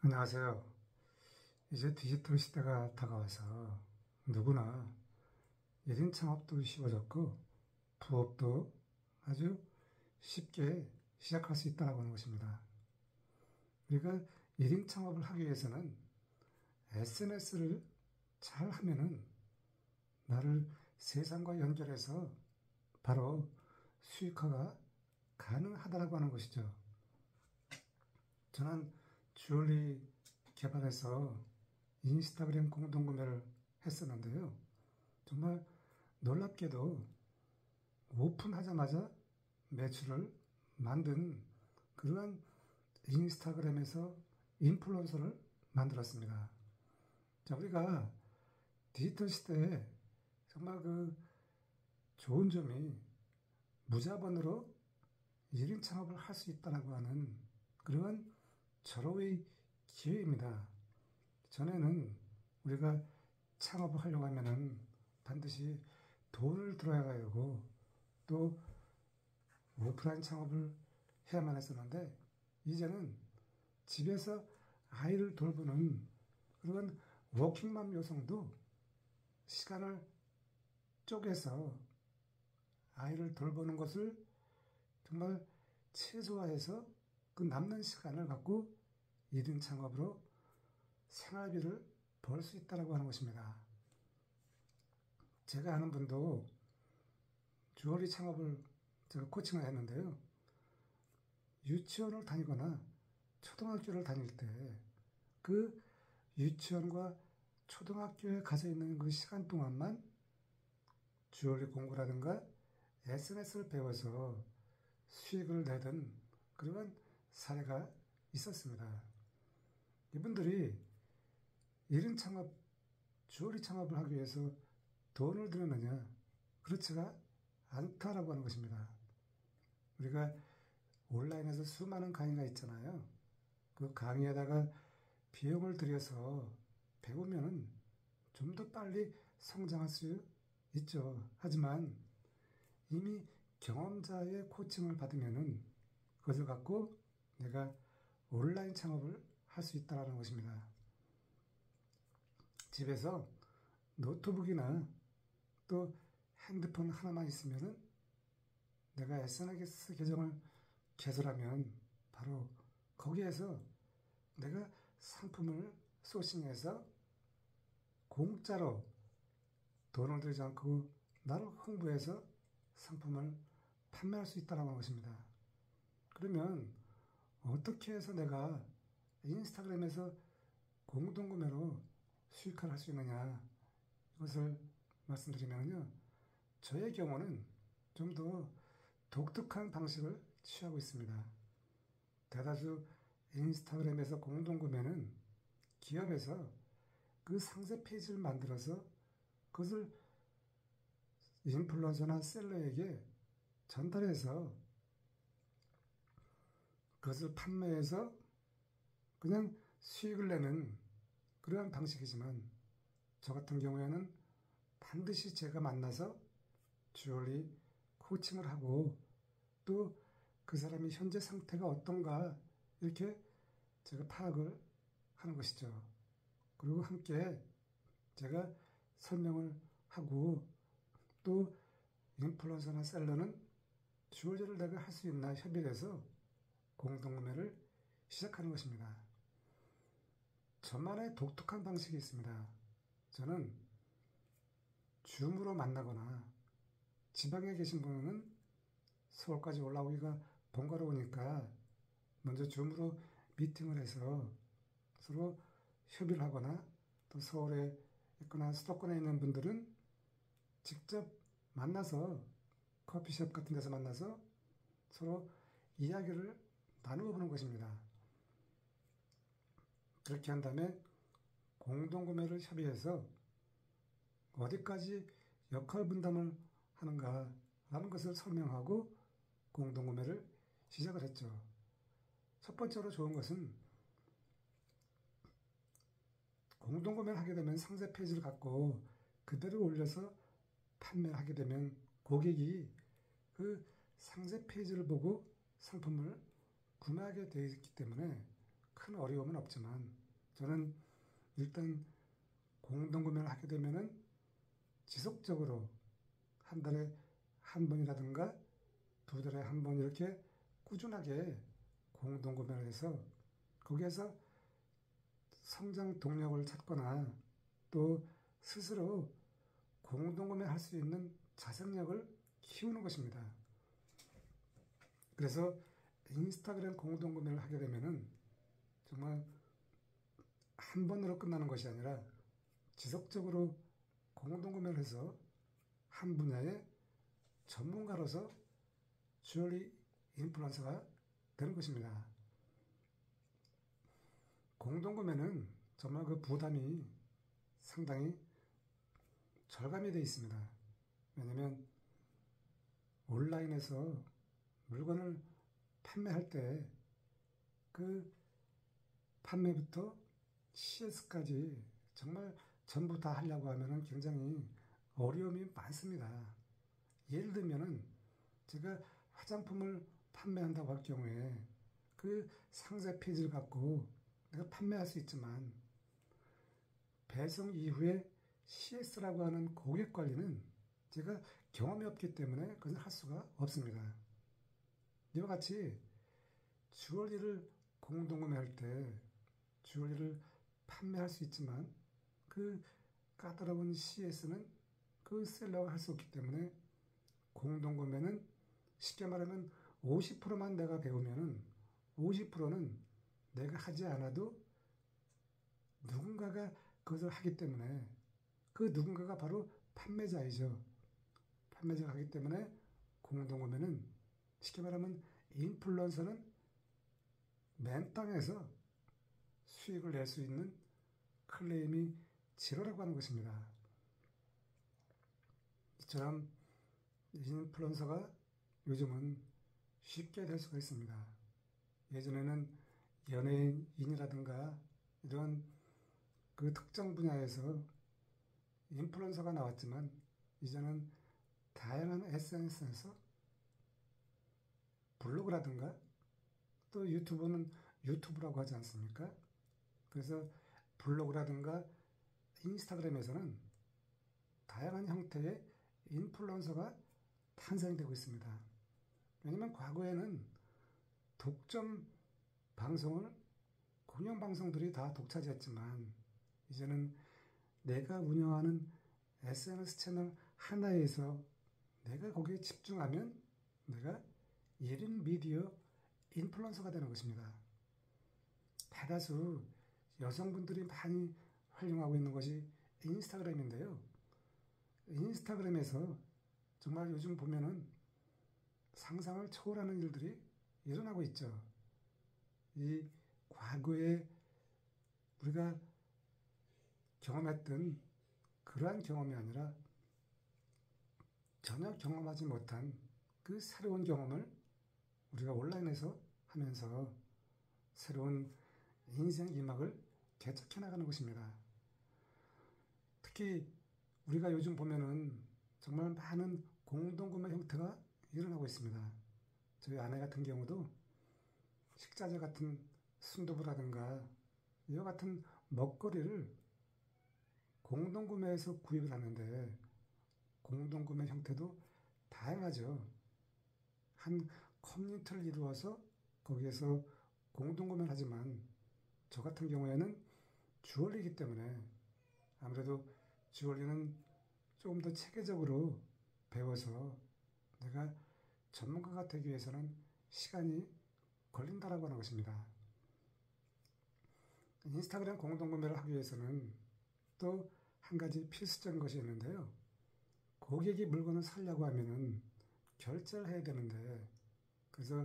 안녕하세요. 이제 디지털 시대가 다가와서 누구나 1인 창업도 쉬워졌고 부업도 아주 쉽게 시작할 수 있다고 하는 것입니다. 우리가 1인 창업을 하기 위해서는 SNS를 잘 하면은 나를 세상과 연결해서 바로 수익화가 가능하다고 하는 것이죠. 저는 주얼리 개발해서 인스타그램 공동구매를 했었는데요. 정말 놀랍게도 오픈하자마자 매출을 만든 그러한 인스타그램에서 인플루언서를 만들었습니다. 자, 우리가 디지털 시대에 정말 그 좋은 점이 무자본으로 1인 창업을 할 수 있다고 하는 그러한 절호의 기회입니다. 전에는 우리가 창업을 하려고 하면은 반드시 돈을 들어야 하고 또 오프라인 창업을 해야만 했었는데 이제는 집에서 아이를 돌보는 그런 워킹맘 여성도 시간을 쪼개서 아이를 돌보는 것을 정말 최소화해서 그 남는 시간을 갖고 1인 창업으로 생활비를 벌 수 있다고 하는 것입니다. 제가 아는 분도 주얼리 창업을 제가 코칭을 했는데요. 유치원을 다니거나 초등학교를 다닐 때 그 유치원과 초등학교에 가서 있는 그 시간 동안만 주얼리 공부라든가 SNS를 배워서 수익을 내던 그런 사례가 있었습니다. 이분들이 1인 창업, 주얼리 창업을 하기 위해서 돈을 들였느냐? 그렇지가 않다라고 하는 것입니다. 우리가 온라인에서 수많은 강의가 있잖아요. 그 강의에다가 비용을 들여서 배우면 좀 더 빨리 성장할 수 있죠. 하지만 이미 경험자의 코칭을 받으면은 그것을 갖고 내가 온라인 창업을 할 수 있다는 것입니다. 집에서 노트북이나 또 핸드폰 하나만 있으면은 내가 SNS 계정을 개설하면 바로 거기에서 내가 상품을 소싱해서 공짜로 돈을 들이지 않고 나를 홍보해서 상품을 판매할 수 있다는 것입니다. 그러면 어떻게 해서 내가 인스타그램에서 공동구매로 수익화를 할 수 있느냐 이것을 말씀드리면요. 저의 경우는 좀 더 독특한 방식을 취하고 있습니다. 대다수 인스타그램에서 공동구매는 기업에서 그 상세 페이지를 만들어서 그것을 인플루언서나 셀러에게 전달해서 그것을 판매해서 그냥 수익을 내는 그러한 방식이지만 저 같은 경우에는 반드시 제가 만나서 주얼리 코칭을 하고 또 그 사람이 현재 상태가 어떤가 이렇게 제가 파악을 하는 것이죠. 그리고 함께 제가 설명을 하고 또 인플루언서나 셀러는 주얼리를 내가 할 수 있나 협의해서 공동구매를 시작하는 것입니다. 저만의 독특한 방식이 있습니다. 저는 줌으로 만나거나 지방에 계신 분은 서울까지 올라오기가 번거로우니까 먼저 줌으로 미팅을 해서 서로 협의를 하거나 또 서울에 있거나 수도권에 있는 분들은 직접 만나서 커피숍 같은 데서 만나서 서로 이야기를 나누어 보는 것입니다. 그렇게 한 다음에 공동구매를 협의해서 어디까지 역할 분담을 하는가 라는 것을 설명하고 공동구매를 시작을 했죠. 첫 번째로 좋은 것은 공동구매를 하게 되면 상세 페이지를 갖고 그대로 올려서 판매를 하게 되면 고객이 그 상세 페이지를 보고 상품을 구매하게 되어 있기 때문에 큰 어려움은 없지만 저는 일단 공동구매를 하게 되면은 지속적으로 한 달에 한 번이라든가 두 달에 한 번 이렇게 꾸준하게 공동구매를 해서 거기에서 성장 동력을 찾거나 또 스스로 공동구매 할 수 있는 자생력을 키우는 것입니다. 그래서 인스타그램 공동구매를 하게 되면은 정말 한 번으로 끝나는 것이 아니라 지속적으로 공동구매를 해서 한 분야의 전문가로서 주얼리 인플루언서가 되는 것입니다. 공동구매는 정말 그 부담이 상당히 절감이 되어 있습니다. 왜냐하면 온라인에서 물건을 판매할 때 그 판매부터 CS까지 정말 전부 다 하려고 하면 굉장히 어려움이 많습니다. 예를 들면은 제가 화장품을 판매한다고 할 경우에 그 상세 페이지를 갖고 내가 판매할 수 있지만 배송 이후에 CS라고 하는 고객 관리는 제가 경험이 없기 때문에 그것을 할 수가 없습니다. 이와 같이 주얼리를 공동구매할 때 주얼리를 판매할 수 있지만 그 까다로운 CS는 그 셀러가 할 수 없기 때문에 공동구매는 쉽게 말하면 50%만 내가 배우면은 50%는 내가 하지 않아도 누군가가 그것을 하기 때문에 그 누군가가 바로 판매자이죠. 판매자가 하기 때문에 공동구매는 쉽게 말하면 인플루언서는 맨 땅에서 수익을 낼 수 있는 클레임이 제로라고 하는 것입니다. 이처럼 인플루언서가 요즘은 쉽게 될 수가 있습니다. 예전에는 연예인이라든가 이런 그 특정 분야에서 인플루언서가 나왔지만 이제는 다양한 SNS에서 블로그라든가 또 유튜브는 유튜브라고 하지 않습니까? 그래서 블로그라든가 인스타그램에서는 다양한 형태의 인플루언서가 탄생되고 있습니다. 왜냐하면 과거에는 독점 방송을 공영방송들이 다 독차지했지만 이제는 내가 운영하는 SNS 채널 하나에서 내가 거기에 집중하면 내가 1인 미디어 인플루언서가 되는 것입니다. 대다수 여성분들이 많이 활용하고 있는 것이 인스타그램인데요. 인스타그램에서 정말 요즘 보면은 상상을 초월하는 일들이 일어나고 있죠. 이 과거에 우리가 경험했던 그러한 경험이 아니라 전혀 경험하지 못한 그 새로운 경험을 우리가 온라인에서 하면서 새로운 인생 이막을 개척해 나가는 것입니다. 특히 우리가 요즘 보면은 정말 많은 공동구매 형태가 일어나고 있습니다. 저희 아내 같은 경우도 식자재 같은 순두부라든가 이와 같은 먹거리를 공동구매해서 구입을 하는데 공동구매 형태도 다양하죠. 한 커뮤니티를 이루어서 거기에서 공동구매를 하지만 저 같은 경우에는 주얼리이기 때문에 아무래도 주얼리는 조금 더 체계적으로 배워서 내가 전문가가 되기 위해서는 시간이 걸린다라고 하는 것입니다. 인스타그램 공동구매를 하기 위해서는 또 한 가지 필수적인 것이 있는데요. 고객이 물건을 사려고 하면은 결제를 해야 되는데 그래서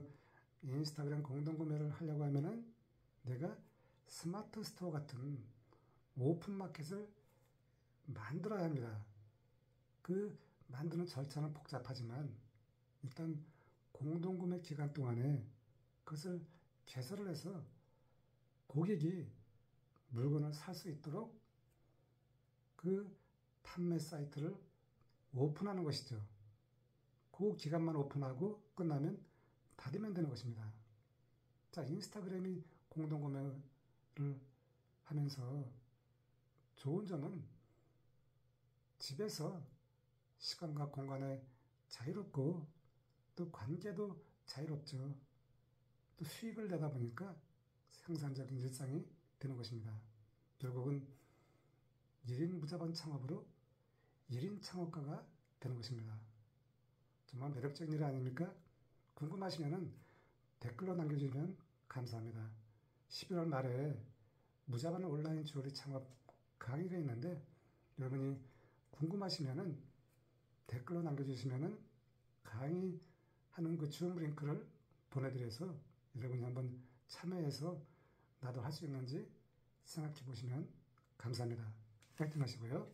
인스타그램 공동구매를 하려고 하면은 내가 스마트 스토어 같은 오픈마켓을 만들어야 합니다. 그 만드는 절차는 복잡하지만 일단 공동구매 기간 동안에 그것을 개설을 해서 고객이 물건을 살 수 있도록 그 판매 사이트를 오픈하는 것이죠. 그 기간만 오픈하고 끝나면 닫으면 되는 것입니다. 자, 인스타그램이 공동구매를 하면서 좋은 점은 집에서 시간과 공간에 자유롭고 또 관계도 자유롭죠. 또 수익을 내다 보니까 생산적인 일상이 되는 것입니다. 결국은 1인 무자본 창업으로 1인 창업가가 되는 것입니다. 정말 매력적인 일 아닙니까? 궁금하시면 댓글로 남겨주시면 감사합니다. 11월 말에 무자본 온라인 주얼리 창업 강의가 있는데 여러분이 궁금하시면 댓글로 남겨주시면 강의하는 그 줌 링크를 보내드려서 여러분이 한번 참여해서 나도 할 수 있는지 생각해 보시면 감사합니다. 파이팅 하시고요.